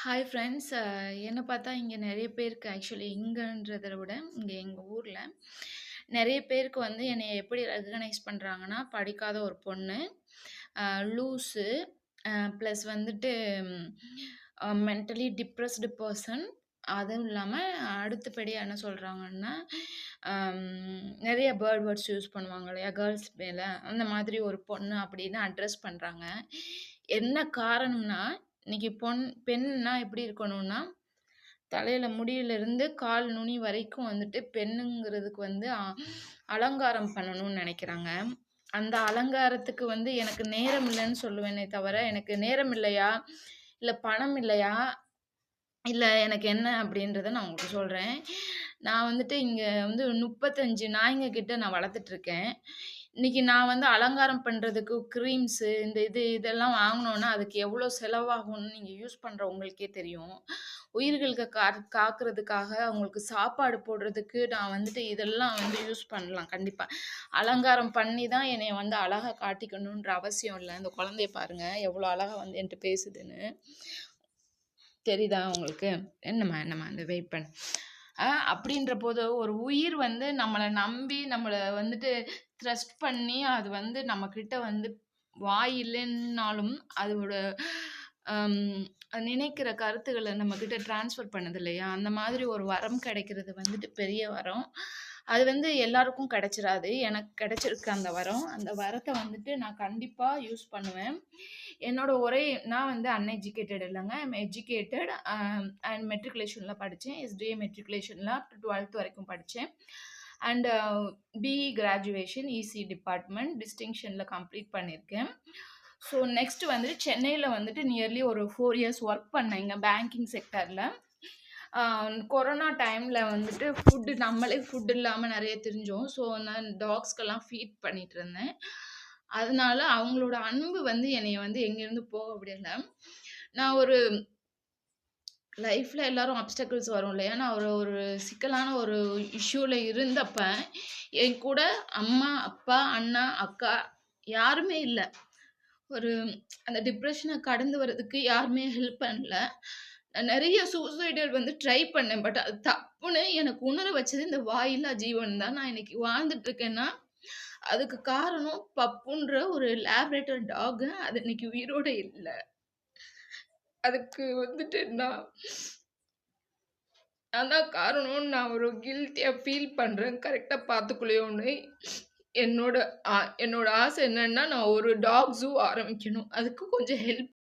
Hi friends. என்ன பார்த்தா இங்க நெறைய பேருக்கு ஆக்சுவலி இங்கன்றத விட, இங்க எங்க ஊர்ல நெறைய பேருக்கு வந்து என்னைய எப்படி ரெகக்னைஸ் பண்றாங்கன்னா, படிக்காத ஒரு பொண்ணு, அ லூசு, ப்ளஸ் வந்துட்டு மென்டலி டிப்ரஸ்டு பெர்சன். அதுவும் இல்லாம அடுத்தபடியா என்ன சொல்றாங்கன்னா, நெறைய பேர்ட் வேர்ட்ஸ் யூஸ் பண்ணுவாங்க இல்லையா? கேர்ள்ஸ் மேல, அந்த மாதிரி ஒரு பொண்ணு அப்படின்னு அட்ரஸ் பண்றாங்க. என்ன காரணம்னா, இன்னைக்கு பெண்ணுன்னா எப்படி இருக்கணும்னா, தலையில முடியிலிருந்து கால் நுனி வரைக்கும் வந்துட்டு பெண்ணுங்கிறதுக்கு வந்து அலங்காரம் பண்ணணும்னு நெனைக்கிறாங்க. அந்த அலங்காரத்துக்கு வந்து எனக்கு நேரம் இல்லன்னு சொல்லுவேனே தவிர, எனக்கு நேரம் இல்லையா? இல்ல பணம் இல்லையா? இல்ல எனக்கு என்ன அப்படின்றத நான் உங்களுக்கு சொல்றேன். நான் வந்துட்டு இங்க வந்து 35 நாய்ங்க கிட்ட நான் வளர்த்துட்டுருக்கேன். இன்னைக்கு நான் வந்து அலங்காரம் பண்றதுக்கு கிரீம்ஸு இதெல்லாம் வாங்கணும்னா, அதுக்கு எவ்வளோ செலவாகும்னு நீங்க யூஸ் பண்ற உங்களுக்கே தெரியும். உயிர்களுக்கு காக்குறதுக்காக, அவங்களுக்கு சாப்பாடு போடுறதுக்கு நான் வந்துட்டு இதெல்லாம் வந்து யூஸ் பண்ணலாம் கண்டிப்பா. அலங்காரம் பண்ணி தான் என்னைய வந்து அழகா காட்டிக்கணுன்ற அவசியம் இல்ல. இந்த குழந்தைய பாருங்க, எவ்வளோ அழகா வந்து என்ட்ட பேசுதுன்னு. தெரியுதா உங்களுக்கு? என்னம்மா என்னம்மா இந்த வெயிட் பண்ணு. அப்படின்ற போது ஒரு உயிர் வந்து நம்மள நம்பி நம்மள வந்துட்டு ட்ரஸ்ட் பண்ணி அது வந்து நம்மகிட்ட வந்து வாய் இல்லைன்னாலும் அதோட அம் அது நினைக்கிற கருத்துக்கள நம்மகிட்ட ட்ரான்ஸ்ஃபர் பண்ணுது இல்லையா? அந்த மாதிரி ஒரு வரம் கிடைக்கிறது வந்துட்டு பெரிய வரம். அது வந்து எல்லாருக்கும் கிடைச்சிராது. எனக்கு கிடைச்சிருக்கு அந்த வரம். அந்த வரத்த வந்துட்டு நான் கண்டிப்பா யூஸ் பண்ணுவேன். என்னோட ஒரே நான் வந்து அன்எஜுகேட்டட் இல்லங்க. ஐ அம் எஜுகேட்டட். அண்ட் மெட்ரிகுலேஷன்ல படிச்சேன். எஸ்டிஏ மெட்ரிகுலேஷன்ல அப் டூ 12த் வரைக்கும் படிச்சேன். And BE graduation EC department டிஸ்டிங்ஷன்ல கம்ப்ளீட் பண்ணியிருக்கேன். ஸோ நெக்ஸ்ட் வந்துட்டு சென்னையில வந்துட்டு நியர்லி ஒரு 4 இயர்ஸ் ஒர்க் பண்ணேன் இங்க பேங்கிங் செக்டார்ல. கொரோனா டைம்ல வந்துட்டு நம்மளே ஃபுட் இல்லாம நெறைய திரிஞ்சோம். ஸோ நான் டாக்ஸ்க்கெல்லாம் ஃபீட் பண்ணிட்டு இருந்தேன். அதனால அவங்களோட அன்பு வந்து என்னைய வந்து எங்கேருந்து போக விடல. நான் ஒரு லைஃப்ல எல்லாரும் அப்ஸ்டக்கிள்ஸ் வரும் இல்லையா? நான் ஒரு ஒரு சிக்கலான ஒரு இஷ்யூல இருந்தப்ப, என் கூட அம்மா, அப்பா, அண்ணா, அக்கா யாருமே இல்ல. ஒரு அந்த டிப்ரஷன கடந்து வரதுக்கு யாருமே ஹெல்ப் பண்ணல. நான் நெறைய சூசைடல் வந்து ட்ரை பண்ணேன். பட் அது தப்புன்னு எனக்கு உணர வச்சது இந்த வாயில்லா ஜீவன் தான். நான் இன்னைக்கு வாழ்ந்துட்டு இருக்கேன்னா, அதுக்கு காரணம் பப்புன்ற ஒரு லேப்ரடார் டாக். அது இன்னைக்கு உயிரோட இல்ல. அதுக்கு வந்துட்டு நான் தான் காரணம்னு நான் ஒரு கில்ட்டியா ஃபீல் பண்றேன். கரெக்ட்டா பார்த்துக்கலையோன்னு. என்னோட என்னோட ஆசை என்னன்னா, நான் ஒரு டாக் ஜூ ஆரம்பிக்கணும். அதுக்கு கொஞ்சம் ஹெல்ப்